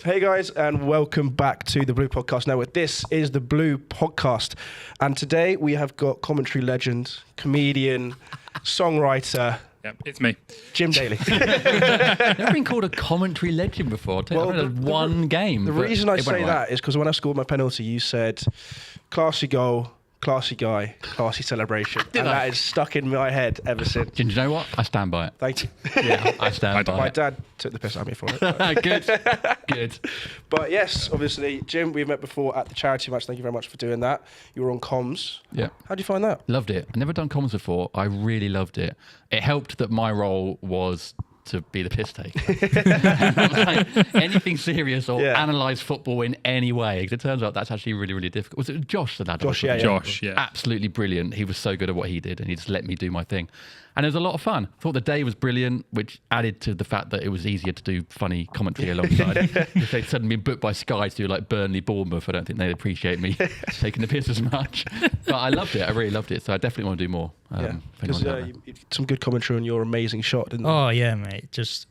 Hey guys, and welcome back to the Blue Podcast Network. This is the Blue Podcast, and today we have got commentary legend, comedian, songwriter. Yep, it's me. Jim Daly. I've never been called a commentary legend before. I've had one game. The reason I say that is because when I scored my penalty, you said, classy goal, classy guy, classy celebration. That is stuck in my head ever since. Do you know what? I stand by it. Thank you. Yeah, I stand by it. My dad took the piss out of me for it. Good. But yes, obviously, Jim, we've met before at the charity match. Thank you very much for doing that. You were on comms. Yeah. How do you find that? Loved it. I've never done comms before. I really loved it. It helped that my role was to be the piss taker. Like anything serious or analyse football in any way. Because it turns out that's actually really, really difficult. Was it Josh that had Josh, yeah. Absolutely brilliant. He was so good at what he did and he just let me do my thing. And it was a lot of fun. I thought the day was brilliant, which added to the fact that it was easier to do funny commentary alongside. If they'd suddenly been booked by Sky to do like Burnley Bournemouth, I don't think they'd appreciate me taking the piss as much. But I loved it. I really loved it. So I definitely want to do more. Because you some good commentary on your amazing shot, didn't you? Oh, yeah, mate. Just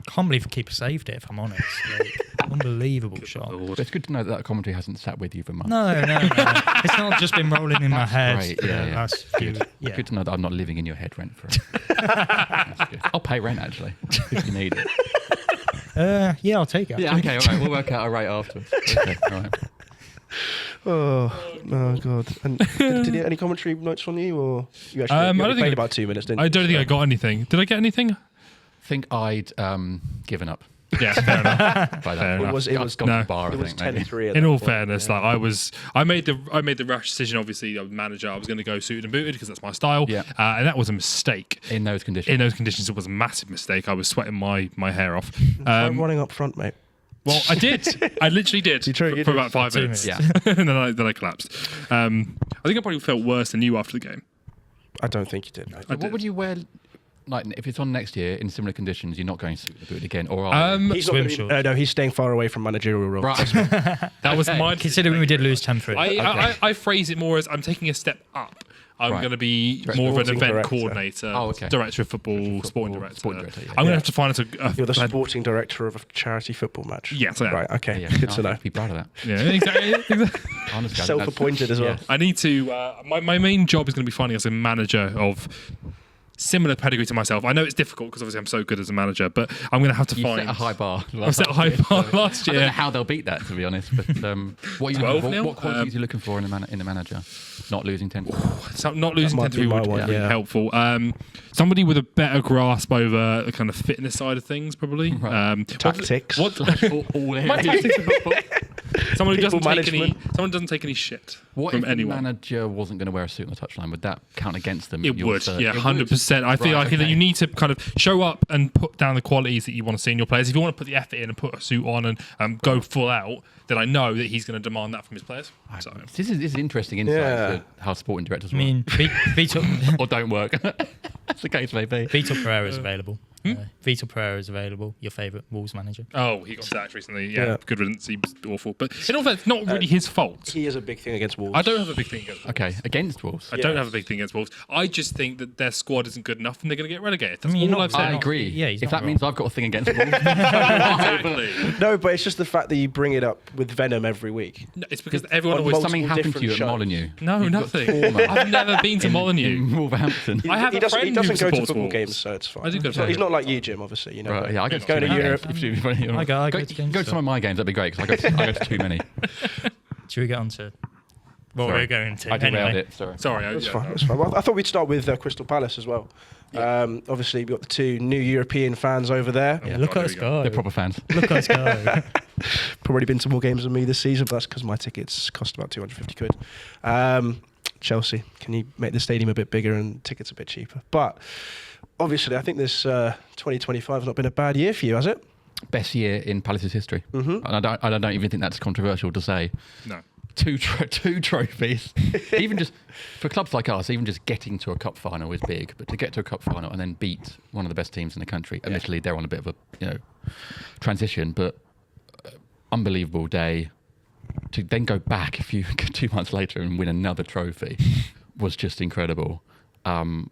can't believe the keeper saved it, if I'm honest. Like, unbelievable shot. But it's good to know that commentary hasn't sat with you for months. No. It's not just been rolling in my head. Great. Last few, Good to know that I'm not living in your head rent free. That's good. I'll pay rent actually if you need it. Yeah, I'll take it. Yeah, okay, all right. We'll work out a rate afterwards. Okay, all right. Oh God! And did you get any commentary notes from you, or you actually you played about 2 minutes? Didn't you? I don't think I got anything. Did I get anything? I think I'd given up. Yeah, fair enough. By that Fair point. enough. It was gone to the bar, it was 10-3. In all fairness, like I made the rash decision. Obviously, I was manager. I was going to go suited and booted because that's my style. Yeah. And that was a mistake. In those conditions. In those conditions, it was a massive mistake. I was sweating my hair off. I'm running up front, mate. Well, I did. I literally did for about 5 minutes. Yeah. And then I collapsed. I think I probably felt worse than you after the game. I don't think you did. No. What would you wear? Like if it's on next year in similar conditions, you're not going to boot again, or are you? He's not gonna, no, he's staying far away from managerial roles. Right. That was my. Considering we did lose 10-3. I phrase it more as I'm taking a step up. I'm going to be more of an event director. coordinator, director of football, sporting director. Yeah. I'm going to have to find You're the sporting director of a charity football match. Yes, I am. Right, okay. Yeah, Good to know. Be proud of that. Yeah, exactly. Honestly, Self-appointed as well. I need to. My main job is going to be finding us a manager of similar pedigree to myself. I know it's difficult because obviously I'm so good as a manager, but I'm going to have to find. Set a high bar. I've set a high bar last year. I don't know how they'll beat that, to be honest. But what qualities are you looking for in the manager? Not losing 10-3. So not losing 10-3 would be helpful. Somebody with a better grasp over the kind of fitness side of things, probably. Right. Tactics. All My tactics of football. Someone who doesn't take any shit from anyone. If the manager wasn't going to wear a suit on the touchline, would that count against them? It would, 100%. I feel like you need to kind of show up and put down the qualities that you want to see in your players. If you want to put the effort in and put a suit on and go full out, then I know that he's going to demand that from his players. So. This is interesting insight to how sporting directors work. I mean, Vitor or don't work. That's the case, maybe. Vitor Pereira is available. Vitor Pereira is available. Your favourite Wolves manager. Oh, he got sacked recently. Yeah, good riddance. He was awful. But in all fact, it's not really his fault. He has a big thing against Wolves. I don't have a big thing against Wolves. Okay, against Wolves. I don't have a big thing against Wolves. I just think that their squad isn't good enough and they're going to get relegated. That's all I've said. I agree. Yeah, if that means I've got a thing against Wolves. No, but it's just the fact that you bring it up with venom every week. No, it's because everyone always... Something happened to you at Molineux. No, nothing. I've never been to Molineux. In Wolverhampton. He doesn't go to football games, so it's fine. I do go to He's not like you, Jim, obviously. You know, right, yeah, I go to Europe. I go to games. Go to some of my games, that'd be great, because I go to too many. Should we get on to what we're going to? I derailed it, sorry. That's fine. Well, I thought we'd start with Crystal Palace as well. Yeah. Obviously, we've got the two new European fans over there. Yeah, look at us go. They're proper fans. Look at us go. Probably been to more games than me this season, but that's because my tickets cost about 250 quid. Chelsea, can you make the stadium a bit bigger and tickets a bit cheaper? But obviously, I think this 2025 has not been a bad year for you, has it? Best year in Palace's history. Mm-hmm. And I don't even think that's controversial to say. No. Two trophies. Even just for clubs like us, even just getting to a cup final is big. But to get to a cup final and then beat one of the best teams in the country, admittedly they're on a bit of a transition, but unbelievable day. To then go back 2 months later and win another trophy was just incredible. I'm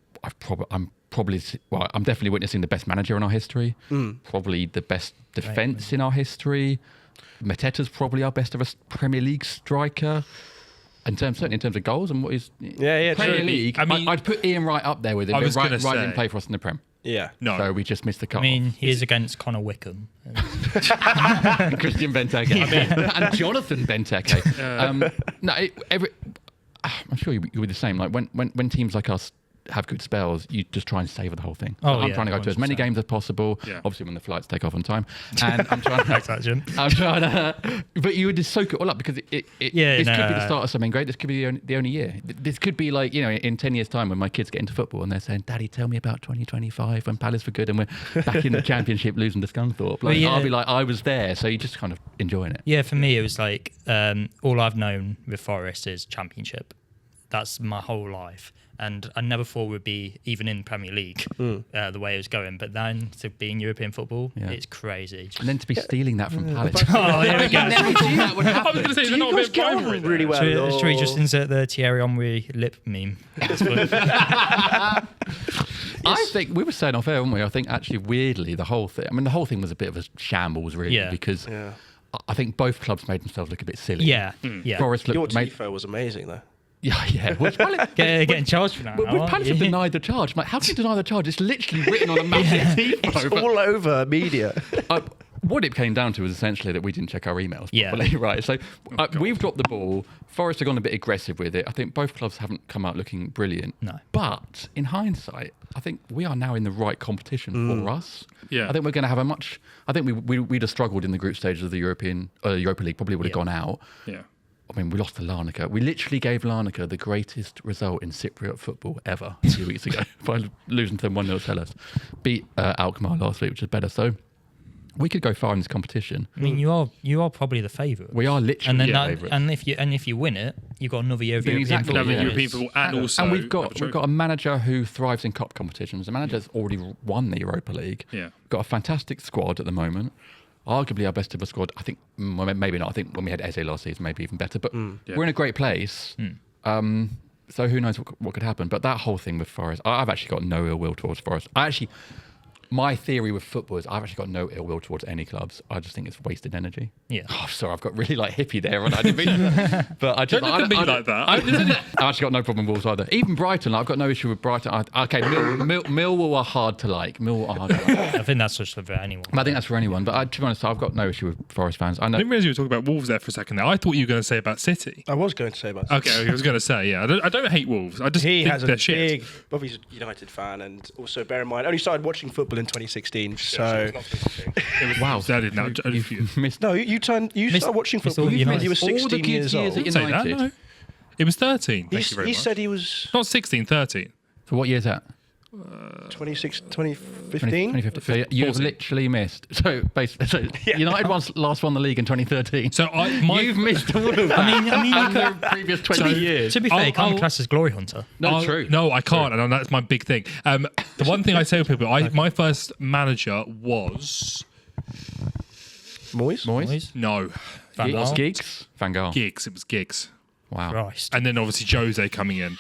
definitely witnessing the best manager in our history, probably the best defence in our history. Mateta's probably our best of a Premier League striker. Certainly in terms of goals and what is Premier true. League. I mean, I'd put Ian Wright up there with him. I was Wright gonna say- didn't play for us in the Prem. Yeah. No. So we just missed the cut. I mean, he is against Connor Wickham. Christian Benteke and Jonathan Benteke. I'm sure you were the same. Like when teams like us have good spells, you just try and savour the whole thing. Oh, I'm yeah, trying to go to as many 100%. games as possible. Yeah. Obviously, when the flights take off on time, and I'm trying. Thanks, that, Jim. I'm trying to, but you would just soak it all up because this could be the start of something great. This could be the only year. This could be like, in 10 years' time when my kids get into football and they're saying, "Daddy, tell me about 2025 when Palace were good and we're back in the Championship losing to Scunthorpe." Like, I'll be like, I was there, so you're just kind of enjoying it. Yeah, for me, it was like all I've known with Forest is Championship. That's my whole life. And I never thought we'd be even in Premier League the way it was going. But then to be in European football, it's crazy. And then to be stealing that from Palace. Oh, here we go. I was going to say, there's not a bit of get on rivalry there. really well. Should we just insert the Thierry Henry lip meme? I think we were saying off air, weren't we? I think actually, weirdly, the whole thing was a bit of a shambles, really, because I think both clubs made themselves look a bit silly. Yeah. Forest Your looked tifo was amazing, though. Yeah. Which Palace, Getting charged for that. But aren't Palace you? have denied the charge. I'm like, how can you deny the charge? It's literally written on a massive It's tifo. all over media. What it came down to was essentially that we didn't check our emails Yeah. properly, right? So we've dropped the ball. Forest have gone a bit aggressive with it. I think both clubs haven't come out looking brilliant. No. But in hindsight, I think we are now in the right competition for us. Yeah. I think we're going to have I think we'd have struggled in the group stages of the Europa League, probably would have gone out. Yeah. I mean, we lost to Larnaca. We literally gave Larnaca the greatest result in Cypriot football ever a few weeks ago by losing to them 1-0 Tellus. Beat Alkmaar last week, which is better. So we could go far in this competition. I mean, you are probably the favourite. We are literally the favourites. And if you win it, you've got another year of European Exactly, football. Another European football, and also and we've got a manager who thrives in cup competitions. The manager's already won the Europa League. Yeah. Got a fantastic squad at the moment. Arguably our best ever squad. I think maybe not. I think when we had Eze last season, maybe even better. But we're in a great place. So who knows what could happen? But that whole thing with Forest, I've actually got no ill will towards Forest. My theory with football is I've actually got no ill will towards any clubs. I just think it's wasted energy. Yeah. Oh, sorry, I've got really hippie there, and I didn't mean that. But I just Don't look at me like that. I've actually got no problem with Wolves either. Even Brighton, I've got no issue with Brighton. Millwall are hard to like. I think that's just for anyone. I think that's for anyone. But to be honest, I've got no issue with Forest fans. I know. I didn't realise you were talking about Wolves there for a second there. I thought you were going to say about City. I was going to say about Okay, I was going to say, yeah. I don't hate Wolves. I just He think has a they're shit. big... Bobby's a United fan, and also bear in mind, only started watching football in 2016, so... Wow, You've missed. No, you started watching missed football all the when you were United. All the 16 good years years old. at say that, United. no. It was 13. Thank you very He much. said he was Not 16, 13. So what year is that? 2015. 2015. So you've 14. literally missed. So basically, United last won the league in 2013. So You've missed all of that. I mean, you the previous 20 years. To be fair, you can't I'll- class as glory hunter. No, true. No, I can't, and that's my big thing. The one thing I say to people, my first manager was Moyes? no Van Gaal. Giggs? Van Gaal. Giggs. It was Giggs, Wow. Christ. and then obviously Jose coming in.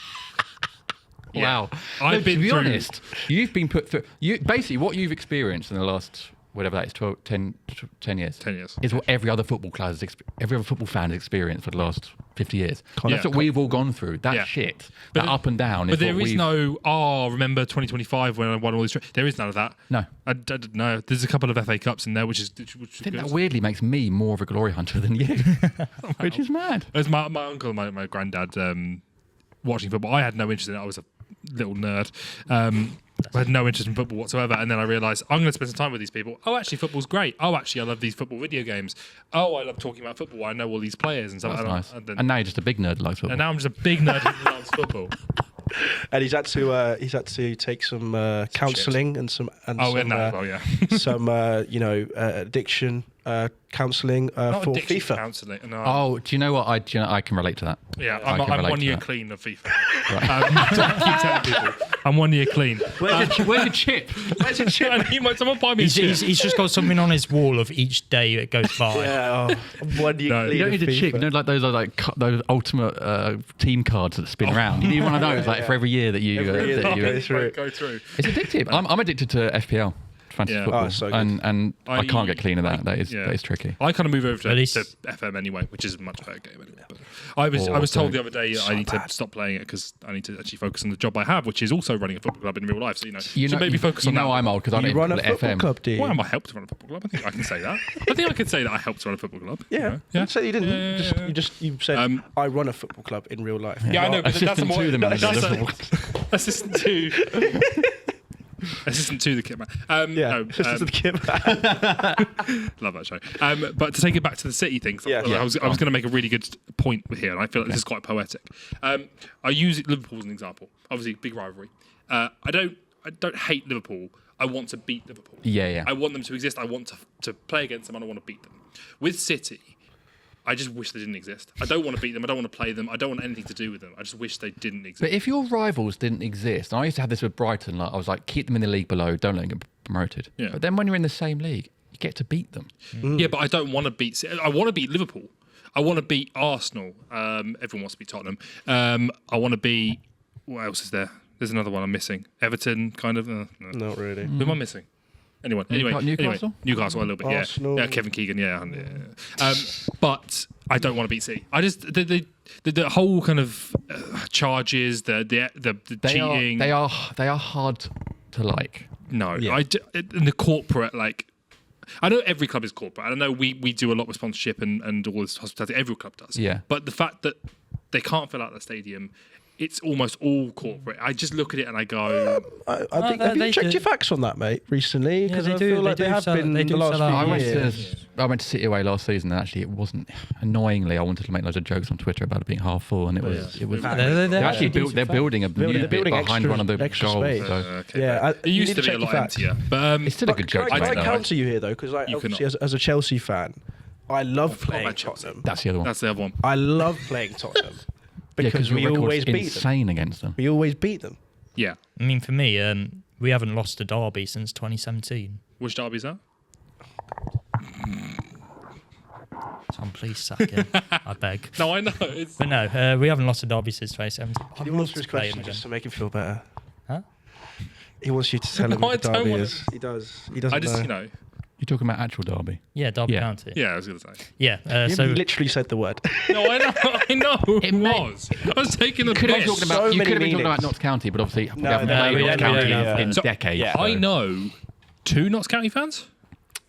Wow. I've been to be through- honest, you've been put through. Basically, what you've experienced in the last, whatever that is, 10 years. 10 years. Is what every other football fan has experienced for the last 50 years. Yeah. That's what we've all gone through. That Yeah. shit. But That up and down. But is there what is we've- no, remember 2025 when I won all these... There is none of that. No. I don't know. There's a couple of FA Cups in there, which is I think good. that weirdly makes me more of a glory hunter than you, which is mad. It was my uncle and my granddad watching football. I had no interest in it. I was a little nerd. I had no interest in football whatsoever. And then I realised I'm going to spend some time with these people. Oh, actually, football's great. Oh, actually, I love these football video games. Oh, I love talking about football. I know all these players and stuff. That's nice. And And now you're just a big nerd that likes football. and now I'm just a big nerd who loves football. And he's had to take some counselling and some addiction counselling Not for addiction FIFA. counselling. No. Oh, do you know what? I can relate to that. Yeah, I can I'm relate 1 to year that. clean of FIFA. I keep telling people, I'm 1 year clean. Where's your chip? Where's the chip? I need someone buy me a chip. He's just got something on his wall of each day it goes by. Yeah, 1 year No, clean You don't of need a chip. FIFA. You know, like those ultimate team cards that spin around. You need one of those, like for every year that you Every year that you go through it. Go through. It's addictive. I'm addicted to FPL. fantasy Yeah. football, Oh, so good. and I can't get clean of that. That yeah. is tricky. I kind of move over to At least- FM anyway, which is a much better game anyway. But I was told the other day I need to stop playing it because I need to actually focus on the job I have, which is also running a football club in real life. So should maybe focus on that. I'm old because I You don't run a play football FM. club, do you? Why am I helped to run a football club? I think I can say that. I think I could say that I helped to run a football club. Yeah. Yeah. You said you didn't. Yeah. You said I run a football club in real life. Yeah, I know, but that's Assistant more to the manager. assistant to assistant to the kit man. Yeah. No, Just to the kid. love that show. But to take it back to the City thing, Yeah. I was going to make a really good point here, and I feel like this is quite poetic. I use Liverpool as an example. Obviously, big rivalry. I don't hate Liverpool. I want to beat Liverpool. Yeah. I want them to exist. I want to play against them, and I want to beat them. With City, I just wish they didn't exist. I don't want to beat them. I don't want to play them. I don't want anything to do with them. I just wish they didn't exist. But if your rivals didn't exist, and I used to have this with Brighton, like I was like, keep them in the league below, don't let them get promoted. Yeah. But then when you're in the same league, you get to beat them. Yeah, but I don't want to beat City. I want to beat Liverpool. I want to beat Arsenal. Everyone wants to beat Tottenham. I want to beat... What else is there? There's another one I'm missing. Everton, kind of. No. Not really. Who am I missing? Anyway, Newcastle? Newcastle a little bit. Arsenal. Yeah, Kevin Keegan. Yeah. But I don't want to beat City. I just the whole kind of charges, the cheating. They are hard to like. No, Yeah. and the corporate, like, I know every club is corporate. I know we do a lot with sponsorship and all this hospitality. Every club does. Yeah. But the fact that they can't fill out the stadium, it's almost all corporate. I just look at it and I go, I think, have you they checked do. your facts on that, mate, recently? Because they I do- feel like they they do have sell- been they the do last sell out. few years. I went to City away last season, and actually it wasn't. Annoyingly, I wanted to make loads of jokes on Twitter about it being half full, and it was. Yeah. It was. They're They're actually decent building a new They're bit building behind extra- one of the extra goals. space. So. okay. Yeah, It used you to need be a check lot your facts. emptier. But It's still a good joke. Can to I make, though. counter you here, though? Because You obviously, cannot. as a Chelsea fan, I love forgot playing about Chelsea. Tottenham. That's the other one. that's the other one. I love playing Tottenham because your we record's always beat them. insane against them. We always beat them. Yeah. I mean, for me, we haven't lost a derby since 2017. Which derby is that? Tom, please sack him. I beg. No, I know. It's But no, we haven't lost a derby since 2017. He I'd love wants to his play him question again. just to make him feel better. Huh? He wants you to tell him No, what the I don't derby want is. He does. He doesn't I just, know. You're talking about actual derby. Yeah, Derby Yeah. County. Yeah, I was going to say. Yeah. You So literally said the word. No, I know. It was. I was taking the You could have piss. been talking about. So You many could have been talking about meanings. Notts County, but obviously we No, haven't no, played we Notts don't, County yeah. in So, decades. yeah. so- I know 2 Notts County fans.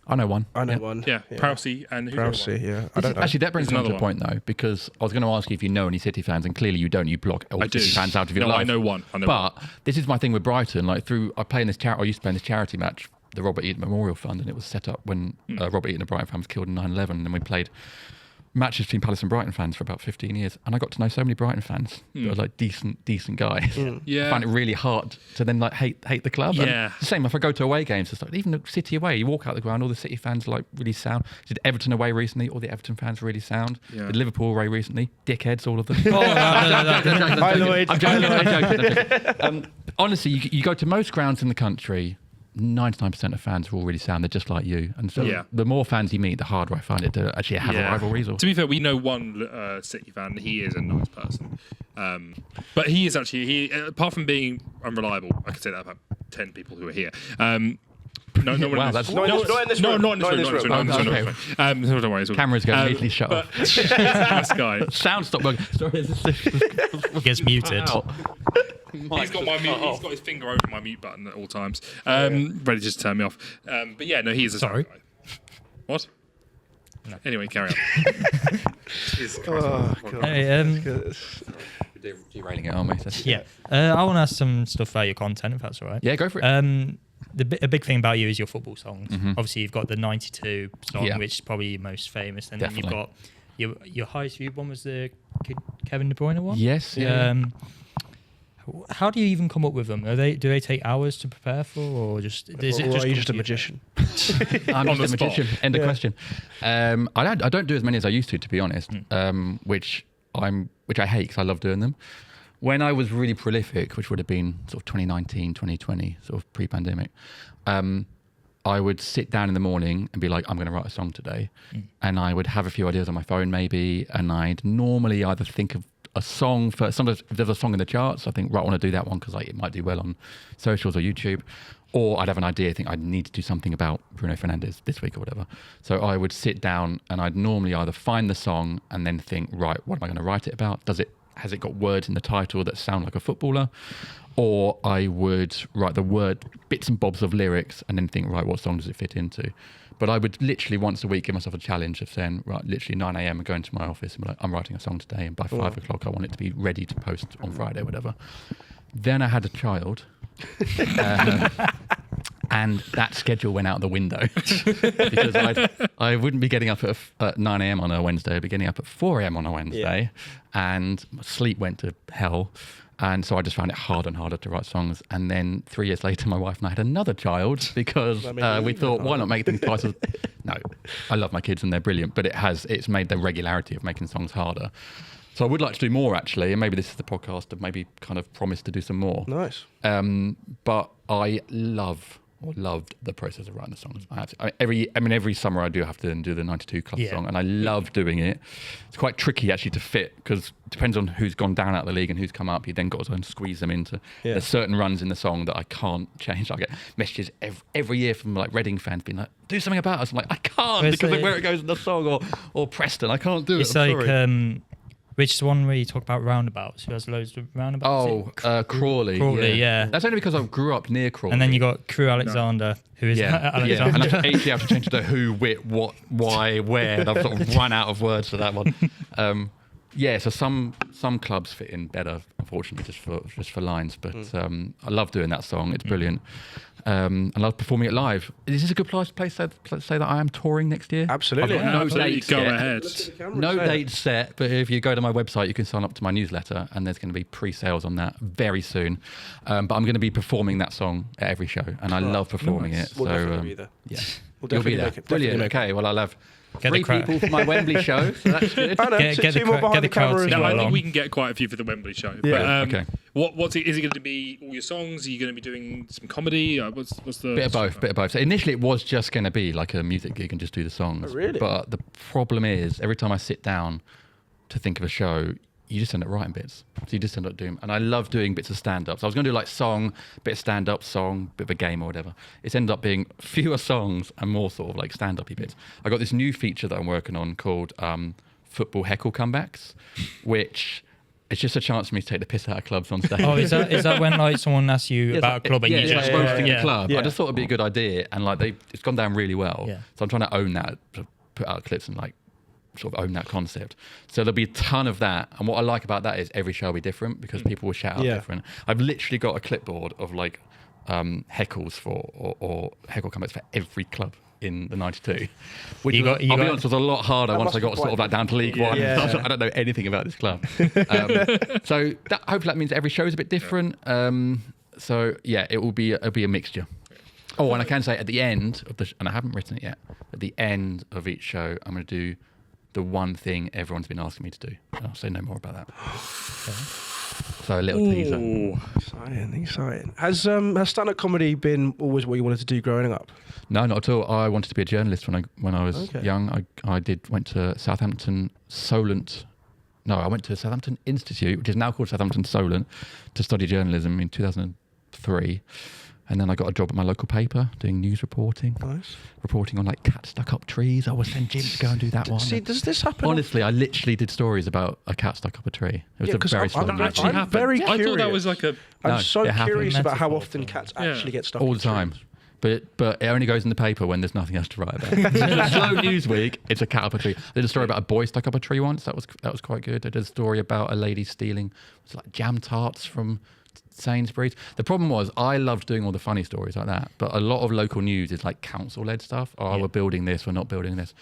I know one. I know Yeah. one. Yeah, Prowsey and who's the other one? Prowsey, yeah. I don't know. Actually, that brings me There's on to a another point though, because I was going to ask you if you know any City fans, and clearly you don't. You block all I do. City fans out of your No, life. I know one. But this is my thing with Brighton. Like I play in this charity. I used to play in this charity match, the Robert Eaton Memorial Fund, and it was set up when Robert Eaton, a Brighton fan, was killed in 9/11, and we played matches between Palace and Brighton fans for about 15 years, and I got to know so many Brighton fans that were like decent guys. Yeah. I find it really hard to then like hate the club. And Yeah. it's the same if I go to away games. It's like, even the City away, you walk out the ground, all the City fans are like really sound. Did Everton away recently? All the Everton fans really sound. Yeah. Did Liverpool away recently? Dickheads, all of them. no. Hi, Lloyd. I'm joking. Honestly, you go to most grounds in the country, 99% of fans are all really sound. They're just like you. And so Yeah. the more fans you meet, the harder I find it to actually have a rivalries. Or To be fair, we know one City fan. And he is a nice person, but he is actually apart from being unreliable, I could say that about 10 people who are here. No one. Wow, in that's- this- Not in this room. Not in this room. Not in this room. Okay. So don't worry. it's all Cameras good. go immediately shut but off. this guy. Sound stop working. Sorry, Gets muted. Wow. He's got my mute. He's got his finger over my mute button at all times, ready to just turn me off. But yeah, no, he is a Sorry. sound guy. What? No. Anyway, carry on. Jesus Christ. Oh, God. Hey, Derailing it, aren't we? So- yeah. I want to ask some stuff about your content, if that's all right. Yeah, go for it. A big thing about you is your football songs. Obviously, you've got the 92 song, Yeah. which is probably your most famous. And Definitely. then you've got your highest viewed one was the Kevin De Bruyne one? Yes. Yeah. How do you even come up with them? Do they take hours to prepare for, or just is it Or just are you come just to a you? magician? I'm On just the a magician. spot. End of Yeah. question. I don't do as many as I used to be honest. Which I hate because I love doing them. When I was really prolific, which would have been sort of 2019, 2020, sort of pre-pandemic, I would sit down in the morning and be like, I'm going to write a song today. And I would have a few ideas on my phone maybe, and I'd normally either think of a song for. Sometimes if there's a song in the charts, I think, right, I want to do that one because like, it might do well on socials or YouTube. Or I'd have an idea, think I need to do something about Bruno Fernandes this week or whatever. So I would sit down and I'd normally either find the song and then think, right, what am I going to write it about? Has it got words in the title that sound like a footballer? Or I would write the bits and bobs of lyrics and then think, right, what song does it fit into? But I would literally once a week give myself a challenge of saying, right, literally 9 a.m. and going to my office and be like, I'm writing a song today, and by 5 o'clock I want it to be ready to post on Friday or whatever. Then I had a child. And that schedule went out the window because I wouldn't be getting up at 9 a.m. on a Wednesday. I'd be getting up at 4 a.m. on a Wednesday, and my sleep went to hell. And so I just found it harder and harder to write songs. And then 3 years later, my wife and I had another child because we thought, why not make things twice as... No, I love my kids and they're brilliant, but it's made the regularity of making songs harder. So I would like to do more, actually, and maybe this is the podcast to maybe kind of promise to do some more. Nice. But I loved the process of writing the songs. Every summer I do have to do the 92 Club song, and I love doing it. It's quite tricky actually to fit because it depends on who's gone down out of the league and who's come up. You then got to squeeze them into. There's certain runs in the song that I can't change. I get messages every year from like Reading fans being like, "Do something about us." I'm like, I can't because of where it goes in the song, or Preston. I can't do it. It's like. Which is the one where you talk about roundabouts? Who has loads of roundabouts? Crawley. Crawley, yeah. That's only because I grew up near Crawley. And then you got Crew Alexander, who is Alexander. Yeah, and I actually have to change it to who, whit, what, why, where. And I've sort of run out of words for that one. So some clubs fit in better, unfortunately, just for lines. But I love doing that song. It's brilliant. I love performing it live. Is this a good place to say that I am touring next year? Absolutely. I've got no Absolutely. dates Go yet. ahead. No dates set, but if you go to my website, you can sign up to my newsletter, and there's going to be pre-sales on that very soon. But I'm going to be performing that song at every show, and I love performing it. We'll so definitely be there. yeah, We'll you'll be definitely there. make it. Brilliant. Definitely Okay, well I'll have Get 3 the crowd. people for my Wembley show, so that's good. I know, Get the two more crowd- behind get the the crowd camera to as go well. I along. think we can get quite a few for the Wembley show. Yeah. But, Okay. Is it going to be all your songs? Are you going to be doing some comedy? What's the Bit of both. So initially it was just going to be like a music gig and just do the songs. Oh, really? But the problem is every time I sit down to think of a show, you just end up writing bits. So you just end up doing, and I love doing bits of stand-up. So I was going to do like song, bit of stand-up, song, bit of a game or whatever. It's ended up being fewer songs and more sort of like stand-up-y bits. I got this new feature that I'm working on called Football Heckle Comebacks, which... It's just a chance for me to take the piss out of clubs on stage. Oh, is that when like someone asks you about a club and you it's just like roasting the club. Yeah. I just thought it'd be a good idea, and like it's gone down really well. Yeah. So I'm trying to own that, to put out clips and like sort of own that concept. So there'll be a ton of that, and what I like about that is every show will be different because people will shout out different. I've literally got a clipboard of like heckles for or heckle comebacks for every club in the 92, which I'll be honest was a lot harder once I got sort of like down to League One. Yeah. I don't know anything about this club. So hopefully that means every show is a bit different. So yeah, it'll be a mixture. Oh, and I can say at the end of and I haven't written it yet, at the end of each show, I'm going to do the one thing everyone's been asking me to do. I'll say no more about that. So a little teaser. Exciting. Has stand-up comedy been always what you wanted to do growing up? No, not at all. I wanted to be a journalist when I was young. I went to Southampton Solent. No, I went to Southampton Institute, which is now called Southampton Solent, to study journalism in 2003. And then I got a job at my local paper doing news reporting. Nice. Reporting on like cats stuck up trees. I was sent Jim to go and do that one. See, does this happen? Honestly, I literally did stories about a cat stuck up a tree. It was a very story. I'm very curious. I thought that was like a... I'm so it happened. curious about how Metaphor. often cats actually get stuck All in the time. trees. But it only goes in the paper when there's nothing else to write about. A slow news week, it's a cat up a tree. I did a story about a boy stuck up a tree once. That was quite good. I did a story about a lady stealing like jam tarts from Sainsbury's. The problem was I loved doing all the funny stories like that, but a lot of local news is like council-led stuff. We're building this, we're not building this.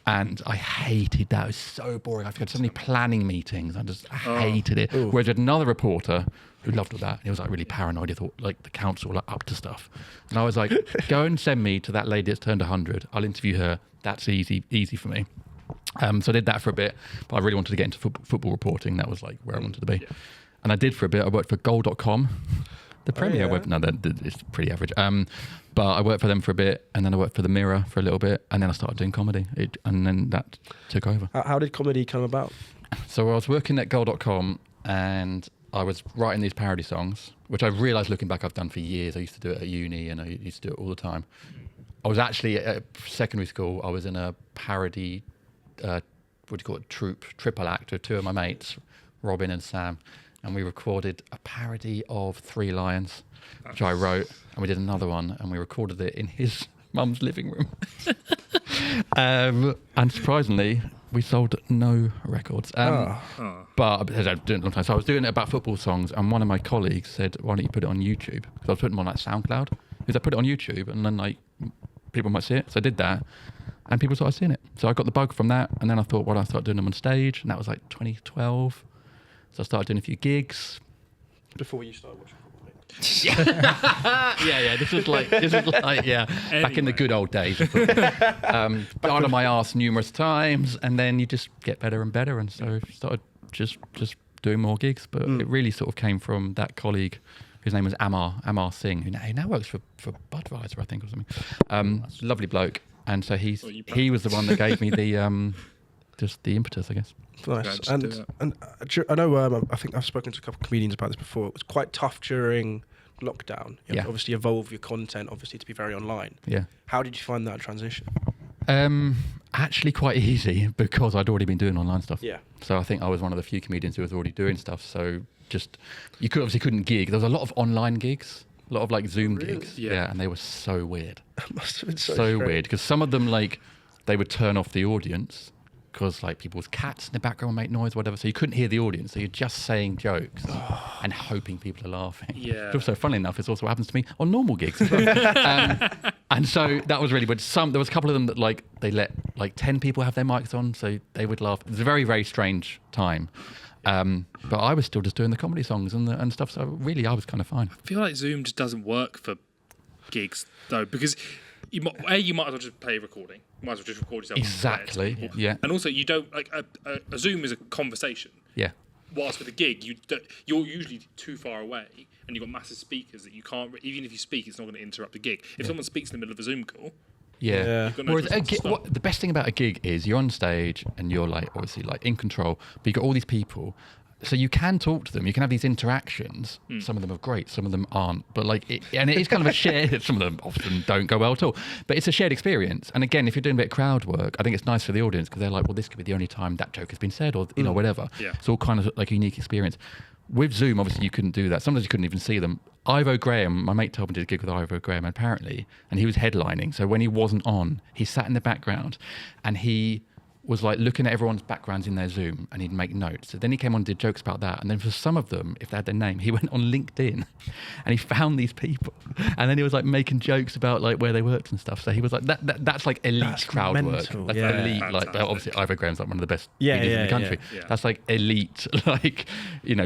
And I hated that. It was so boring. I had so many planning meetings. I just hated it. Whereas I had another reporter who loved all that. And he was like really paranoid. He thought like the council were like up to stuff. And I was like, go and send me to that lady that's turned 100. I'll interview her. That's easy for me. So I did that for a bit, but I really wanted to get into football reporting. That was like where I wanted to be. Yeah. And I did for a bit. I worked for goal.com. The Premier web, no, it's pretty average. But I worked for them for a bit, and then I worked for the Mirror for a little bit, and then I started doing comedy, and then that took over. How did comedy come about? So I was working at goal.com and I was writing these parody songs, which I realised looking back I've done for years. I used to do it at uni and I used to do it all the time. I was actually at secondary school, I was in a parody, triple act with two of my mates, Robin and Sam, and we recorded a parody of Three Lions, which I wrote, and we did another one, and we recorded it in his mum's living room. And surprisingly, we sold no records. But I was doing it a long time. So I was doing it about football songs, and one of my colleagues said, "Why don't you put it on YouTube?" Because I was putting them on like SoundCloud. Because I put it on YouTube, and then like people might see it. So I did that, and people started seeing it. So I got the bug from that, and then I thought, well, I'll start doing them on stage, and that was like 2012. So I started doing a few gigs. Before you started watching football, mate. This was like back in the good old days. Out of my arse numerous times, and then you just get better and better, and so started just doing more gigs. But it really sort of came from that colleague, whose name was Amar Singh, who now works for Budweiser, I think, or something. Lovely bloke, and so he was the one that gave me the just the impetus, I guess. Nice. And I know I think I've spoken to a couple of comedians about this before. It was quite tough during lockdown. You have to obviously evolve your content, obviously, to be very online. Yeah. How did you find that transition? Actually quite easy, because I'd already been doing online stuff. Yeah. So I think I was one of the few comedians who was already doing stuff. So you couldn't gig. There was a lot of online gigs, a lot of like Zoom gigs. Yeah. And they were so weird. It must have been so So strange. weird, because some of them, like, they would turn off the audience because like people's cats in the background make noise, whatever. So you couldn't hear the audience. So you're just saying jokes and hoping people are laughing. Yeah. Which also, funnily enough, is also what happens to me on normal gigs as well. And so that was really good. There was a couple of them that like they let like 10 people have their mics on, so they would laugh. It was a very, very strange time. But I was still just doing the comedy songs and stuff. So really, I was kind of fine. I feel like Zoom just doesn't work for gigs though, because you might as well just play a recording. You might as well just record yourself. Exactly. Yeah. And also, you don't like a Zoom is a conversation. Yeah. Whilst with a gig, you're usually too far away, and you've got massive speakers that you can't. Even if you speak, it's not going to interrupt the gig. If someone speaks in the middle of a Zoom call, Yeah. you've got no Whereas choice but to stop. the best thing about a gig is you're on stage and you're like obviously like in control, but you've got all these people. So you can talk to them, you can have these interactions. Some of them are great, some of them aren't. But like, it is kind of a shared, some of them often don't go well at all. But it's a shared experience. And again, if you're doing a bit of crowd work, I think it's nice for the audience because they're like, well, this could be the only time that joke has been said or, whatever. Yeah. It's all kind of like a unique experience. With Zoom, obviously, you couldn't do that. Sometimes you couldn't even see them. Ivo Graham, my mate told me to do a gig with Ivo Graham, apparently, and he was headlining. So when he wasn't on, he sat in the background and he was like looking at everyone's backgrounds in their Zoom and he'd make notes. So then he came on and did jokes about that. And then for some of them, if they had their name, he went on LinkedIn and he found these people. And then he was like making jokes about like where they worked and stuff. So he was like, that's like elite crowd mental. work. That's elite. Like, Fantastic. obviously Ivo Graham's like one of the best Yeah, comedians in the yeah, country. yeah. Yeah. That's like elite, like,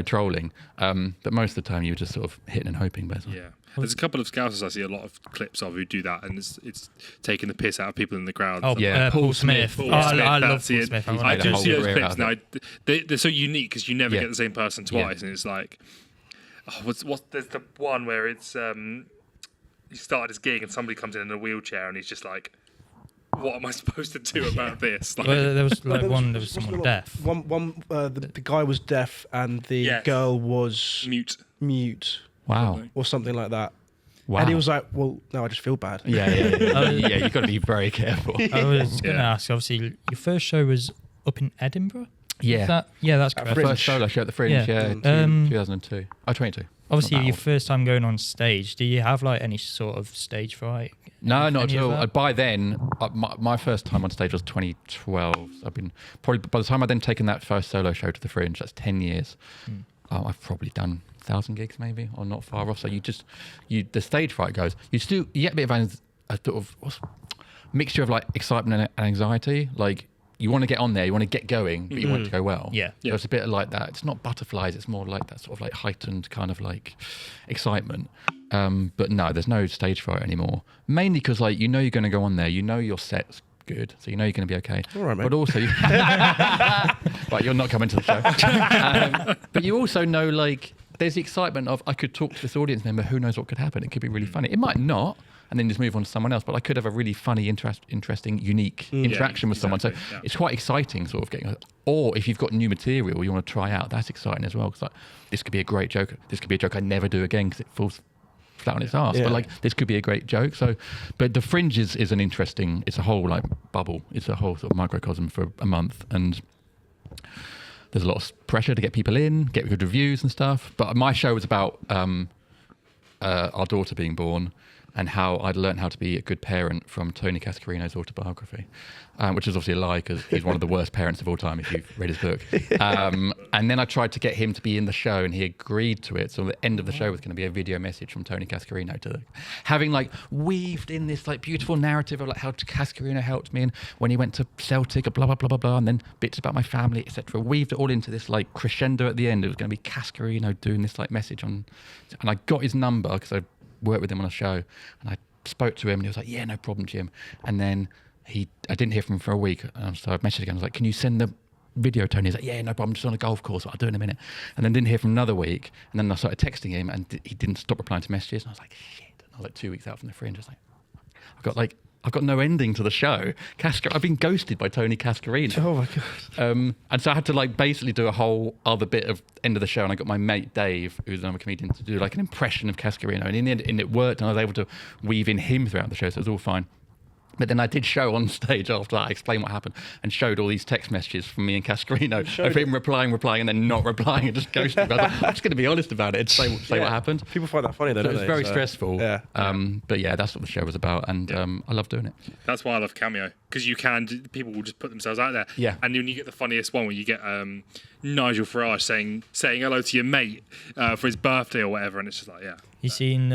trolling. But most of the time you were just sort of hitting and hoping, basically. Yeah. There's a couple of scousers I see a lot of clips of who do that, and it's taking the piss out of people in the crowd. Oh, Yeah. Paul Smith. Paul I Smith, love that's Paul it. Smith. He's I made a do whole see those career clips out now. of They're so unique because you never Yeah. get the same person twice, and it's like, what's there's the one where it's he started his gig and somebody comes in a wheelchair and he's just like, what am I supposed to do about this? Like, Well, there was like There there was wasn't someone a lot- deaf. The guy was deaf and the Yes. girl was mute. mute Wow. or something like that. Wow. And he was like, well, no, I just feel bad. yeah, you've got to be very careful. I was going to Yeah. ask, obviously, your first show was up in Edinburgh? Yeah. That's At correct. Fringe. First solo show at the Fringe, Yeah. yeah, 2002. Oh, 22. Obviously, Not that your old. first time going on stage, do you have like any sort of stage fright? No, not Any at of all. that? By then, my first time on stage was 2012. I've been probably by the time I'd then taken that first solo show to the Fringe, that's 10 years. I've probably done 1,000 gigs maybe, or not far off. So the stage fright goes. You get a bit of a sort of mixture of like excitement and anxiety. Like you want to get on there, you want to get going, but you want it to go well. Yeah. So it's a bit like that. It's not butterflies. It's more like that sort of like heightened kind of like excitement. But no, there's no stage fright anymore. Mainly because like you're going to go on there. You know your set's good, so you know you're going to be okay. All right, mate. But also, but you're not coming to the show. But you also know like there's the excitement of I could talk to this audience member. Who knows what could happen? It could be really funny. It might not. and then just move on to someone else. But I could have a really funny, interesting, unique interaction with someone. So it's quite exciting, sort of getting. Or if you've got new material you want to try out, that's exciting as well. Because like, this could be a great joke. This could be a joke I never do again because it falls flat on its arse. But like, this could be a great joke. So, but the Fringe is an interesting. It's a whole like bubble. It's a whole sort of microcosm for a month, and there's a lot of pressure to get people in, get good reviews and stuff. But my show was about our daughter being born and how I'd learned how to be a good parent from Tony Cascarino's autobiography, which is obviously a lie because he's one of the worst parents of all time if you've read his book. And then I tried to get him to be in the show and he agreed to it. So the end of the show was going to be a video message from Tony Cascarino having like weaved in this like beautiful narrative of like how Cascarino helped me and when he went to Celtic, blah, blah, blah, blah, blah, and then bits about my family, etc. Weaved it all into this like crescendo at the end. It was going to be Cascarino doing this like message on, and I got his number because I worked with him on a show and I spoke to him and he was like, yeah, no problem, Jim. And then I didn't hear from him for a week. So I messaged again. I was like, can you send the video, Tony? He's like, yeah, no problem. I'm just on a golf course. I'll do it in a minute. And then didn't hear from another week. And then I started texting him and he didn't stop replying to messages. And I was like, shit. And I was like 2 weeks out from the Fringe. I was like, I've got no ending to the show. I've been ghosted by Tony Cascarino. Oh my god! And so I had to like basically do a whole other bit of end of the show, and I got my mate Dave, who's another comedian, to do like an impression of Cascarino, and in the end, it worked, and I was able to weave in him throughout the show, so it was all fine. But then I did show on stage after that, I explained what happened and showed all these text messages from me and Cascarino of him replying, and then not replying and just ghosting. But I was like, I'm just going to be honest about it and say what happened. People find that funny though, So don't it was they? very stressful. Yeah. But yeah, that's what the show was about, and I love doing it. That's why I love Cameo, because people will just put themselves out there. Yeah. And then you get the funniest one where you get Nigel Farage saying hello to your mate for his birthday or whatever, and it's just like, yeah. You seen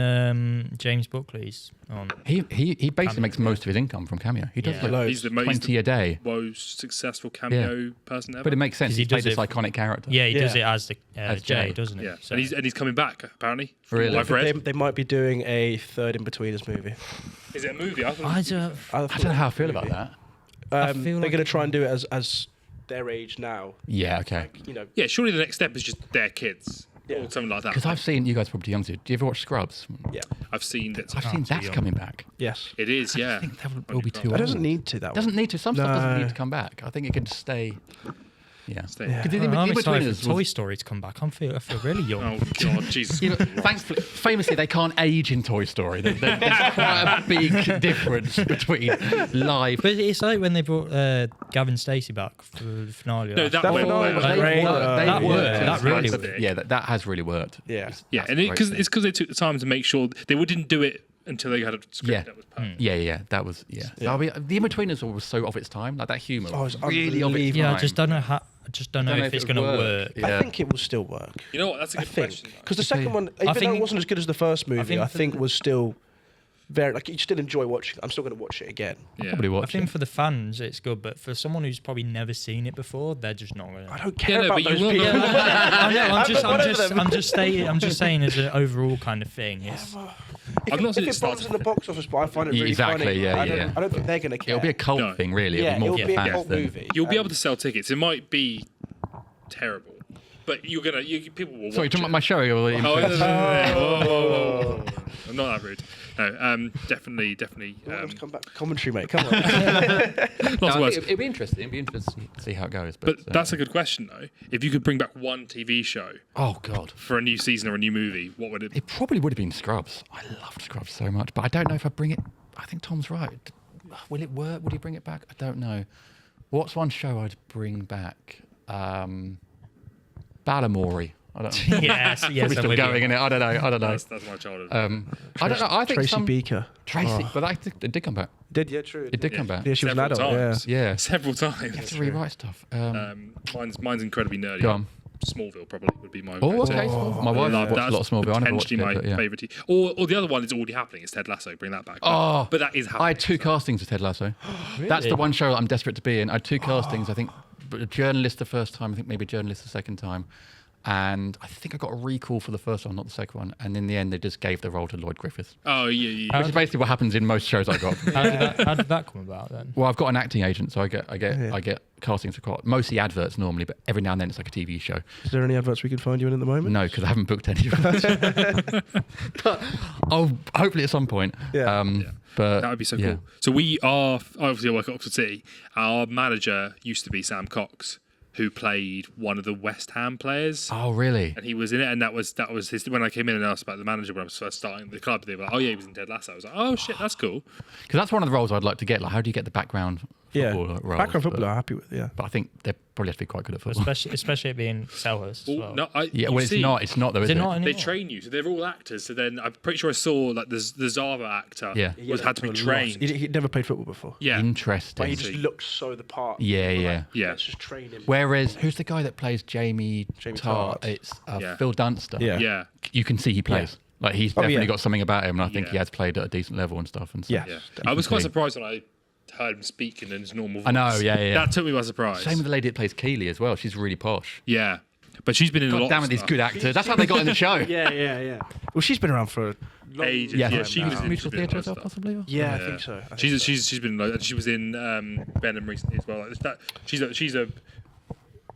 James Buckley's on? He basically makes most of his income from Cameo. He does Yeah. like He's the 20 a day. most successful Cameo person ever. But it makes sense. 'Cause He he plays does this it- iconic character. Yeah, he does Yeah. it as As Jay, Jay. doesn't he? Yeah. So, And he's coming back apparently. from Really? what I've read. They might be doing a third In-Betweeners movie. Is it a movie? I thought I it was- don't, I don't know how I feel about that. I feel They're like going to it- try and do it as their age now. Yeah, okay. You know, Yeah, surely the next step is just their kids Yeah. or something like that. Because I've seen, you guys probably too young to. Do you ever watch Scrubs? yeah, I've seen bits. I've of seen it. that's coming back. yes. It is, yeah. I think that will be too It old. doesn't need to. That one Doesn't need to. Some stuff doesn't No. need to come back. I think it can stay. Yeah. Stay. Yeah. 'Cause the I'm excited In-Betweeners for Toy was- Story to come back. I feel really young. Oh God, Jesus. Yeah, but thankfully, famously, they can't age in Toy Story. There's quite a big difference between live. But it's like when they brought Gavin Stacey back for the finale. No, that That went finale well. was They great. worked. They That worked. worked. That really worked. Yeah, that has really worked. Yeah. Yeah, That's and a great thing. it's because they took the time to make sure they didn't do it until they had a script Yeah. that was perfect. Yeah, that was Yeah. So, I mean, the In-Betweeners was so of its time, like that humour. Oh, it's really of its unbelievable. Yeah, I time. just don't know how. I just don't know if it's going to work. Yeah. I think it will still work. You know what? That's a I good think question. though. because the second one, even though think- it wasn't as good as the first movie, think I for think the- was still very like you still enjoy watching. I'm still going to watch it again. Yeah. Probably I watch think it. for the fans it's good, but for someone who's probably never seen it before, they're just not going I to. don't care no, about but you those will- people. I know. I'm just them. saying as an overall kind of thing. It's, I've not If seen it it start bombs in the box office, but I find it really Exactly, funny. yeah, I don't, yeah. I don't think they're going to care. It'll be a cult No. thing, really. yeah, It'll be it'll be more a for cult fans than. movie. You'll be able to sell tickets. It might be terrible, but people will watch Sorry, it. talking about my show. Oh, no. Whoa. I'm not that rude. No, definitely. Let's come back to commentary, mate. Come on. Lots of No, words. it'd be interesting. It'd be interesting to see how it goes. But that's a good question, though. If you could bring back one TV show oh god, for a new season or a new movie, what would it? it probably would have been Scrubs. I loved Scrubs so much, but I don't know if I bring it. I think Tom's right. Will it work? Would he bring it back? I don't know. What's one show I'd bring back? Balamori. I don't know. yes, Probably I'm still with going you. in it. I don't know. That's my childhood. I don't know. I think Tracy some Beaker. Tracy, but I think it did come back. Did yeah, true. It did come back. Yeah, she was an Several adult. times. Yeah. Several times. You have to rewrite stuff. Mine's incredibly nerdy. Go on. Smallville probably would be my. Oh, go-to. okay. My wife watched a lot of Smallville. I never watched Potentially it, my but yeah. favourite. Or the other one is already happening. It's Ted Lasso. Bring that back. Oh, but that is happening. I had two castings of Ted Lasso. That's the one show that I'm desperate to be in. I had two castings. I think a journalist the first time. I think maybe a journalist the second time. And I think I got a recall for the first one, not the second one. And in the end, they just gave the role to Lloyd Griffith. Oh yeah. Which is basically what happens in most shows I got. How did that come about then? Well, I've got an acting agent, so I get castings are quite mostly adverts normally, but every now and then it's like a TV show. Is there any adverts we could find you in at the moment? No, because I haven't booked any of them. But I'll hopefully at some point. Yeah. But That would be so cool. So we are obviously I work at Oxford City. Our manager used to be Sam Cox, who played one of the West Ham players. Oh, really? And he was in it, and that was his. When I came in and asked about the manager when I was first starting the club, they were like, "Oh yeah, he was in Ted Lasso." I was like, "Oh shit, that's cool." Because that's one of the roles I'd like to get. Like, how do you get the background football roles? Background football, I'm happy with. Yeah. But I think they probably have to be quite good at football. Especially it being cell host as well. No, Yeah, well, it's not though, is Is it it? not They anymore? train you, so they're all actors. So then I'm pretty sure I saw like the Zara actor had to be a lot. trained. He'd never played football before. Yeah, Interesting. But he just looks so the part. Yeah, Like, yeah. Yeah. Let's just train him. Whereas, who's the guy that plays Jamie Jamie Tart? Tart. It's Yeah. Phil Dunster. Yeah. yeah, You can see he plays. Like, he's Oh, definitely yeah. got something about him, and I think Yeah. he has played at a decent level and stuff. And so. Yeah. yeah. Definitely. I was quite see. surprised when I heard him speaking in his normal voice. I know, yeah. That took me by surprise. Same with the lady that plays Keeley as well. She's really posh. Yeah, but she's been in a God lot damn of it, these stuff. good actors. That's how they got in the show. Yeah. Well, she's been around for a long Ages. Yeah, Yeah, she she was was in in- Mutual she's been in Theatre a as lot well, of stuff. possibly. Yeah, I think so. I think so. She's been like she was in Venom recently as well. Like that, she's a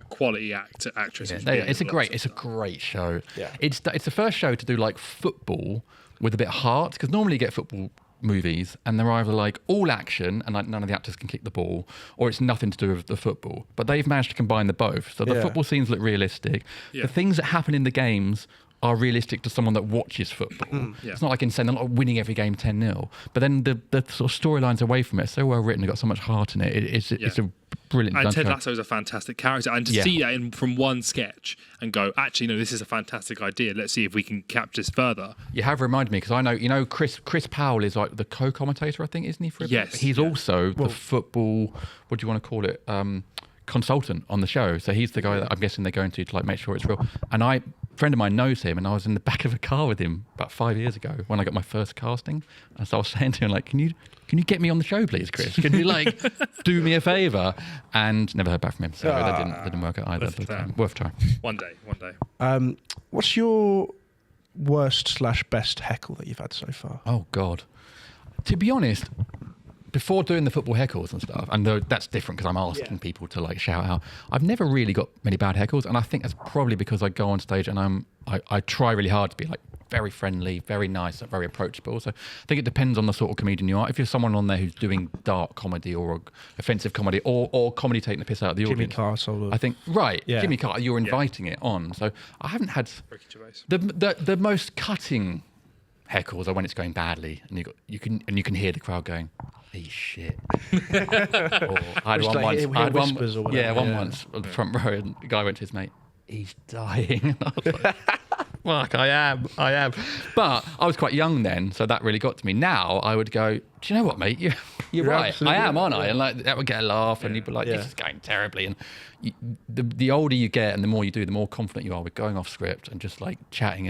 quality actress. Yeah, who's no, been in it's a lots of stuff. great show. Yeah. It's the first show to do like football with a bit of heart, because normally you get football movies and they're either like all action and like none of the actors can kick the ball, or it's nothing to do with the football. But they've managed to combine the both. So the Yeah. football scenes look realistic. Yeah. The things that happen in the games are realistic to someone that watches football. Yeah. It's not like insane. They're not winning every game 10-0. But then the sort of storylines away from it are so well written. They've got so much heart in it. It's a brilliant And done Ted show. Lasso is a fantastic character, and to Yeah. see that from one sketch and go, actually, no, this is a fantastic idea. Let's see if we can capture this further. You have reminded me, because I know, Chris Powell is like the co-commentator, I think, isn't he? For a bit? Yes, He's yeah. also the football, what do you want to call it, consultant on the show. So he's the guy that I'm guessing they're going to like make sure it's real. And a friend of mine knows him, and I was in the back of a car with him about 5 years ago when I got my first casting. And so I was saying to him, like, can you get me on the show, please, Chris? Can you like do me a favour? And never heard back from him. So that didn't work out either. Worth a But, try. worth a try. One day. What's your worst/best heckle that you've had so far? Oh God. To be honest, before doing the football heckles and stuff, and though that's different because I'm asking people to like shout out, I've never really got many bad heckles, and I think that's probably because I go on stage and I try really hard to be like very friendly, very nice, very approachable. So I think it depends on the sort of comedian you are. If you're someone on there who's doing dark comedy or offensive comedy or comedy taking the piss out of the Jimmy audience, Carr sort of. I think Yeah. Jimmy Carr, you're inviting it on. So I haven't had Ricky Gervais. the most cutting heckles are when it's going badly, and you can hear the crowd going, "He's shit." Or I had Just one like once. hear I had one, whispers or whatever, yeah, one yeah. once on the front row, and the guy went to his mate, "He's dying." And I was like, "Fuck, I am." But I was quite young then, so that really got to me. Now I would go, "Do you know what, mate? You're right. absolutely I am, aren't I?" right. And like that would get a laugh, and you'd be like, Yeah. "This is going terribly." And the older you get, and the more you do, the more confident you are with going off script and just like chatting.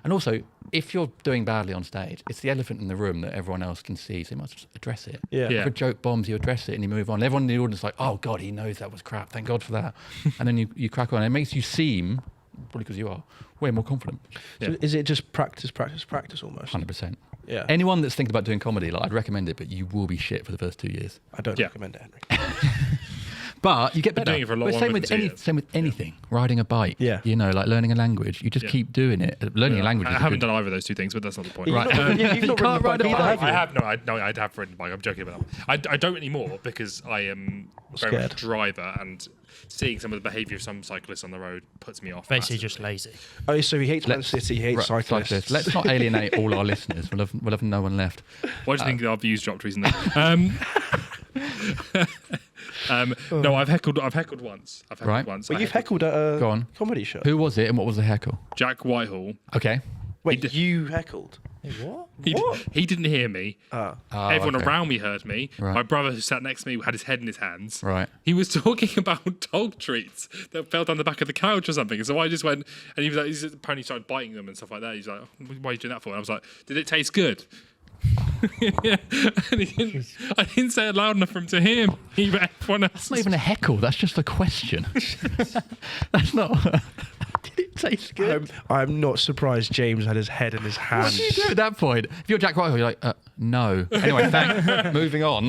And also, if you're doing badly on stage, it's the elephant in the room that everyone else can see, so you must just address it. Yeah. Yeah. If a joke bombs, you address it and you move on. Everyone in the audience is like, "Oh God, he knows that was crap. Thank God for that." And then you crack on. It makes you seem, probably because you are, way more confident. So is it just practice almost? 100%. Yeah. Anyone that's thinking about doing comedy, like I'd recommend it, but you will be shit for the first 2 years. I don't Yeah. recommend it, Henry. But you get better. doing it for a lot But longer same than with 2 years. same with anything. Riding a bike. Yeah. You know, like learning a language. You just Yeah. keep doing it. Learning a language. I is haven't good. done either of those two things, but that's not the point. You've not- you've not can't ridden ride a either, bike. have you? I have no, I have ridden a bike. I'm joking about that. I don't anymore because I am very Scared. much a driver, and seeing some of the behaviour of some cyclists on the road puts me off. Basically, massively. just lazy. Oh, so he hates Man City, he hates Right, cyclists. Let's not alienate all our listeners. We'll have no one left. Why do you think our views dropped recently? No, I've heckled once. Right. Well, you've heckled at a Go on. comedy show. Who was it and what was the heckle? Jack Whitehall. Okay. Wait, you heckled? What? He didn't hear me. Oh, Everyone okay. around me heard me. Right. My brother, who sat next to me, had his head in his hands. Right. He was talking about dog treats that fell down the back of the couch or something. So I just went, and he was like, he apparently started biting them and stuff like that. He's like, "Why are you doing that for?" And I was like, "Did it taste good?" Yeah. And I didn't say it loud enough for him to hear me, but everyone else. It's not even a heckle. That's just a question. That's not. Did it taste good? I'm not surprised James had his head in his What hand. do you do at that point? If you're Jack Whitehall, you're like, No. Anyway, moving on.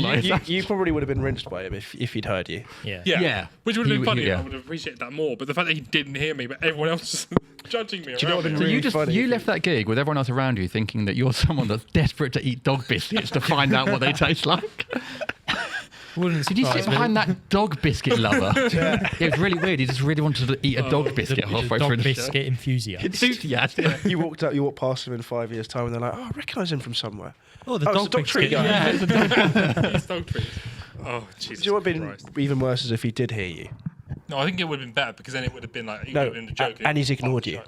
You probably would have been rinsed by him if he'd heard you. Yeah. Yeah. Which would have been funny. Yeah. I would have appreciated that more. But the fact that he didn't hear me, but everyone else was judging me. Do you know what around would me. have been So really you funny? left that gig with everyone else around you thinking that you're someone that's desperate to eat dog biscuits to find out what they taste like. Did you sit behind that dog biscuit lover? It was really weird. He just really wanted to eat a dog biscuit halfway through Dog the show. biscuit enthusiast. Yeah. You walk past him in 5 years' time, and they're like, "Oh, I recognise him from somewhere." Oh, the it's dog the dog tree biscuit. guy. Yeah. These dog trees. Oh, Jesus Do you know what would have Christ. been even worse is if he did hear you? No, I think it would have been better because then it would have been like, it No, would have been a joke. and he's ignored you.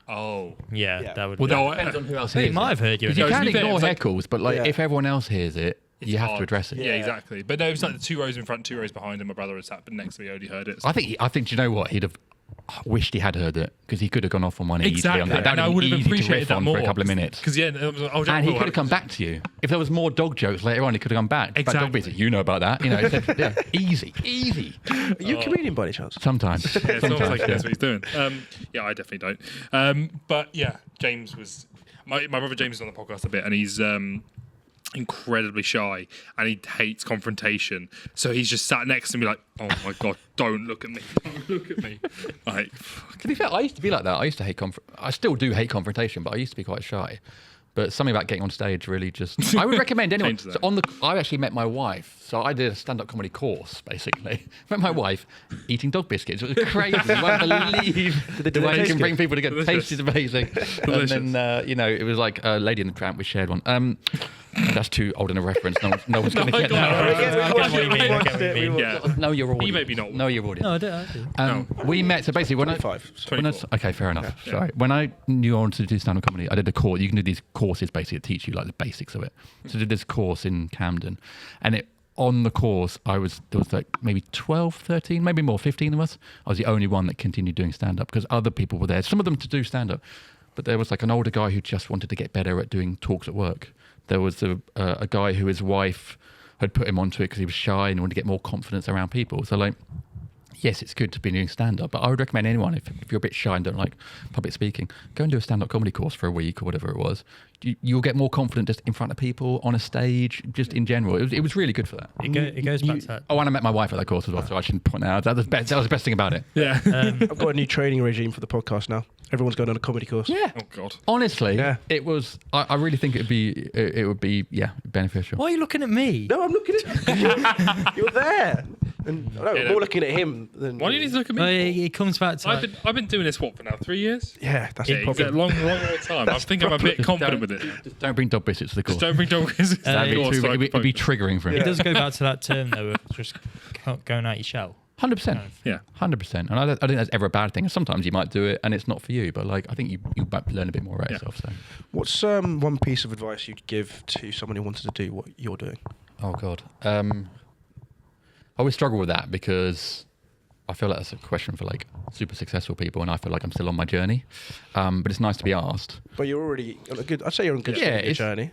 Oh. Yeah, that would. Well, No, that depends on who else He hears might it. have heard you. 'Cause you No, to can be fair, ignore it's like- heckles, but like Yeah. if everyone else hears it, you have to hard. address it. Yeah, exactly. But no, it was like the 2 rows in front, 2 rows behind him. My brother had sat next to me, only heard it. So. I think. Do you know what? He'd have wished he had heard it because he could have gone off on one easily Exactly. on that. That And I would would have have been easy to appreciated riff that on more. for a couple of minutes. Because, yeah, And he could have come back to you. If there was more dog jokes later on, he could have come back. Exactly. Dog biscuit, you know about that. You know, yeah, easy. Are you a comedian by any chance? Sometimes. Yeah, it's almost like yeah. that's what he's doing. Yeah, I definitely don't. But yeah, James was my brother James is on the podcast a bit, and he's incredibly shy and he hates confrontation. So he's just sat next to me like, "Oh my god, don't look at me, don't look at me." Like, To be fair, I used to be like that. I used to hate I still do hate confrontation, but I used to be quite shy. But something about getting on stage really just... I would recommend anyone... Change So that. I actually met my wife. So I did a stand-up comedy course, basically. Met my wife eating dog biscuits. It was crazy. You won't believe the way you can bring people together. Delicious. Taste is amazing. Delicious. And then, it was like a Lady in the Tramp. We shared one. That's too old in a reference. No one's going to get that. I get what you mean, I get what you mean. yeah, Know your audience. maybe not. Know your audience. No, I do. We met, so basically when I... 25. When I, 24. okay, fair enough. Sorry. When I knew I wanted to do stand-up comedy, I did a course. You can do these courses basically that teach you like the basics of it. So I did this course in Camden, and on the course there was like maybe 12, 13, maybe more, 15 of us. I was the only one that continued doing stand-up because other people were there. Some of them to do stand-up, but there was like an older guy who just wanted to get better at doing talks at work. There was a guy who his wife had put him onto it because he was shy and wanted to get more confidence around people. So like, yes, it's good to be doing stand-up, but I would recommend anyone, if you're a bit shy and don't like public speaking, go and do a stand-up comedy course for a week or whatever it was. You'll get more confident just in front of people, on a stage, just in general. It was really good for that. It goes back to that. Oh, and I met my wife at that course as well, so I shouldn't point that out. That was the best thing about it. Yeah. I've got a new training regime for the podcast now. Everyone's going on a comedy course. Yeah. Oh god. Honestly, Yeah. it was. I really think it would be beneficial. Why are you looking at me? No, I'm looking at you. You're there. And no, Yeah, more looking at him than. Why do you need to look at Well, me? it comes back to I've been doing this for now 3 years. Yeah, that's Yeah, the it's a problem. long time. I think I'm a bit confident with it. Just don't bring dog biscuits to the course. Just don't bring dog biscuits. That'd be to the course, so I it'd can be focus. triggering for him. It does go back to that term though of just going out your shell. 100%. Yeah. 100%. And I don't think that's ever a bad thing. Sometimes you might do it and it's not for you, but like I think you might learn a bit more about Yeah. yourself. So. What's one piece of advice you'd give to someone who wanted to do what you're doing? Oh God. I always struggle with that because I feel like that's a question for like super successful people, and I feel like I'm still on my journey. But it's nice to be asked. But you're already on a good. I'd say you're on a good Yeah, your journey.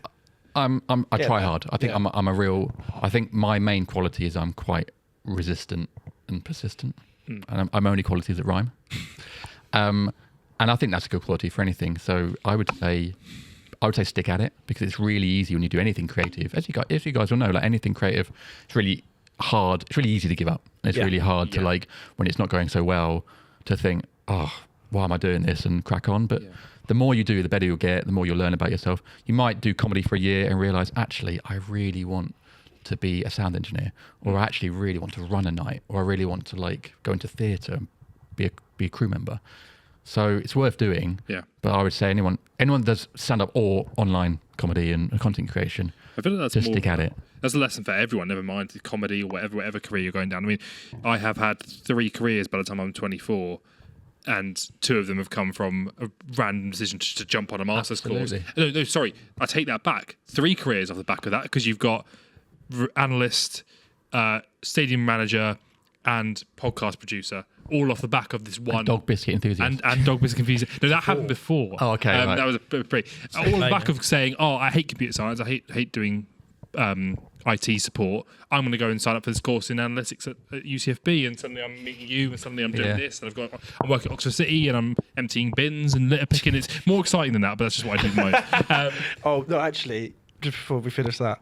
I Yeah. try hard. I think Yeah. I'm a real. I think my main quality is I'm quite resistant and persistent, and I'm only qualities that rhyme. And I think that's a good quality for anything. So I would say stick at it because it's really easy when you do anything creative. As you guys will know, like anything creative, it's really hard. It's really easy to give up. It's Yeah. really hard to Yeah. like when it's not going so well to think, oh, why am I doing this and crack on? But the more you do, the better you'll get. The more you'll learn about yourself. You might do comedy for a year and realize, actually, I really want to be a sound engineer, or I actually really want to run a night, or I really want to like go into theatre and be a crew member. So it's worth doing. Yeah. But I would say anyone that does stand up or online comedy and content creation, I feel like that's just more, stick at it. That's a lesson for everyone, never mind the comedy or whatever career you're going down. I mean, I have had 3 careers by the time I'm 24, and 2 of them have come from a random decision to jump on a master's Absolutely. course. No, sorry, I take that back. 3 careers off the back of that, because you've got analyst, stadium manager, and podcast producer, all off the back of this one. Dog biscuit enthusiast. And dog biscuit confusing. No, that happened before. Oh, okay, right. That was a bit pretty. All on the later. back of saying, "Oh, I hate computer science. I hate doing IT support. I'm going to go and sign up for this course in analytics at UCFB." And suddenly I'm meeting you, and suddenly I'm doing Yeah. this, and I'm working at Oxford City, and I'm emptying bins and litter picking. It's more exciting than that, but that's just what I do most. Oh no, actually, just before we finish that,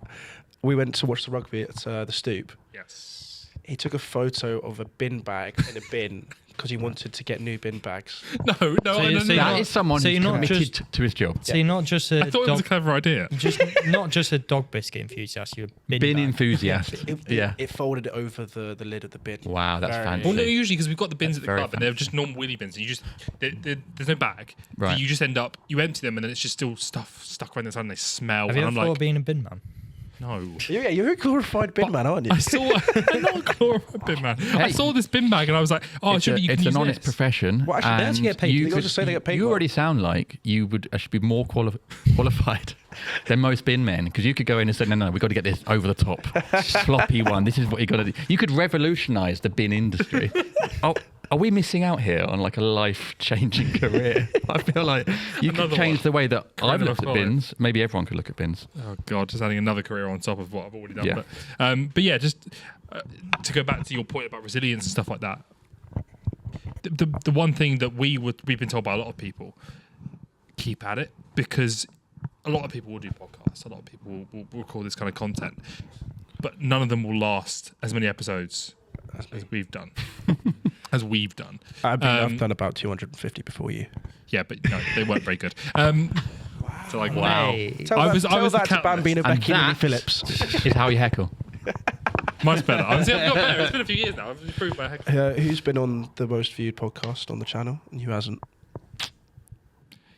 we went to watch the rugby at the Stoop. Yes. He took a photo of a bin bag in a bin because he wanted to get new bin bags. No, So you- so you That not- is someone so who's you're not committed just- to his job. So you're not just a I thought it was a dog, clever idea. just not just a dog biscuit enthusiast. You're a bin Bin bag. enthusiast. Yeah. It folded it over the lid of the bin. Wow, that's Very- fancy. Well, no, usually because we've got the bins at the Very club and they're just normal wheelie bins. And you just there's no bag. Right. So you just end up you empty them and then it's just still stuff stuck around inside and they smell. Have you And ever I'm thought like, of being a bin man? no. You're a glorified bin man, aren't you? I saw I'm not a glorified bin man. I Hey. saw this bin bag and I was like, oh, surely you can it's use an honest this. profession. Well, actually, they actually and get paid. you They could- just say they get paid You well. already sound like you would actually be more qualified than most bin men, because you could go in and say, no, we've got to get this over the top, sloppy one. This is what you got to do. You could revolutionise the bin industry. Oh, are we missing out here on like a life-changing career? I feel like you could Another change one. the way that I've looked at Coronavirus. bins. Maybe everyone could look at bins. Oh god, just adding another career on top of what I've already done. Yeah. But yeah, just to go back to your point about resilience and stuff like that. The one thing that we've been told by a lot of people, keep at it, because a lot of people will do podcasts, a lot of people will record this kind of content, but none of them will last as many episodes as we've done. I've done about 250 before you. Yeah, but no, they weren't very good. So like, wow. Hey. Tell I that, was tell the that to countless. Bambino And Becky and that- Phillips. Is how you heckle. Much better. I've got better. It's been a few years now. I've improved my heck. Who's been on the most viewed podcast on the channel and who hasn't?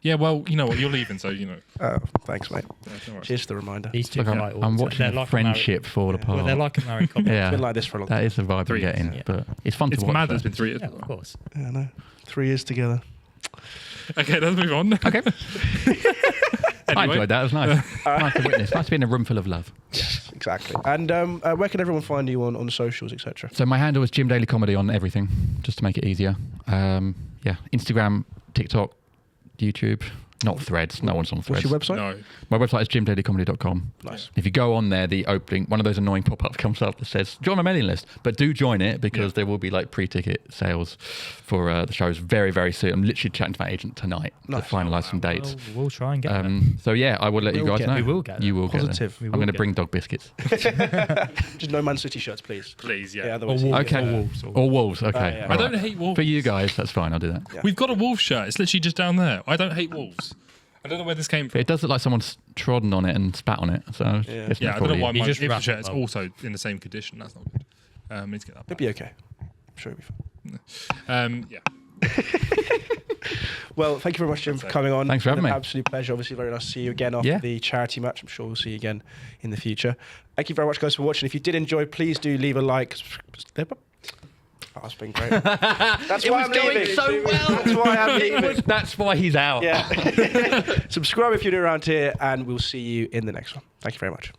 Yeah, well, you know what? You're leaving, so you know. Oh, thanks, mate. Yeah, no worries. Cheers to the reminder. These two Look, fight I'm, all I'm the time. watching They're a like friendship fall apart. Well, they're like a married couple. yeah, It's been like this for a long time. that is the vibe 3 we're getting. years. But it's fun It's to watch. mad that though. it's been 3 years. Yeah, of course. Yeah, I know. 3 years together. Okay, let's move on. Okay. I Anyway. enjoyed that. It was nice. Nice to witness. Nice to be in a room full of love. Yes, exactly. And where can everyone find you on socials, etc.? So my handle is Jim Daly Comedy on everything, just to make it easier. Yeah, Instagram, TikTok, YouTube, not Threads. No one's on What's Threads. your website? No. My website is jimdalycomedy.com. Nice. If you go on there, the opening, one of those annoying pop-ups comes up that says, join my mailing list. But do join it, because there will be like pre-ticket sales for the shows very, very soon. I'm literally chatting to my agent tonight Nice. to finalise some dates. Well, we'll try and get them. So yeah, I will let you We'll guys get know. them. We will get them. You will Positive. get We them. will I'm going to get bring dog biscuits. Just no Man City shirts, please. Please, yeah. Yeah, Or otherwise. wolves. Okay. Or wolves. Or wolves. Okay. yeah. all I don't right. hate wolves. For you guys, that's fine. I'll do that. Yeah. We've got a wolf shirt. It's literally just down there. I don't hate wolves. I don't know where this came from. It does look like someone's trodden on it and spat on it. So Yeah. it's Yeah, I don't probably- know why You my just Ipswich wrap shirt it is up. also in the same condition. That's not good. Need to get that It'll back. be okay. I'm sure it'll be fine. Yeah. Well, thank you very much, Jim, for That's it. coming on. Thanks for It's been having an me. absolute pleasure. Obviously, very nice to see you again after Yeah. the charity match. I'm sure we'll see you again in the future. Thank you very much, guys, for watching. If you did enjoy, please do leave a like. Oh, that's been great. That's It why was I'm going leaving. so well. That's why I'm leaving. That's why he's out. Yeah. Subscribe if you're new around here, and we'll see you in the next one. Thank you very much.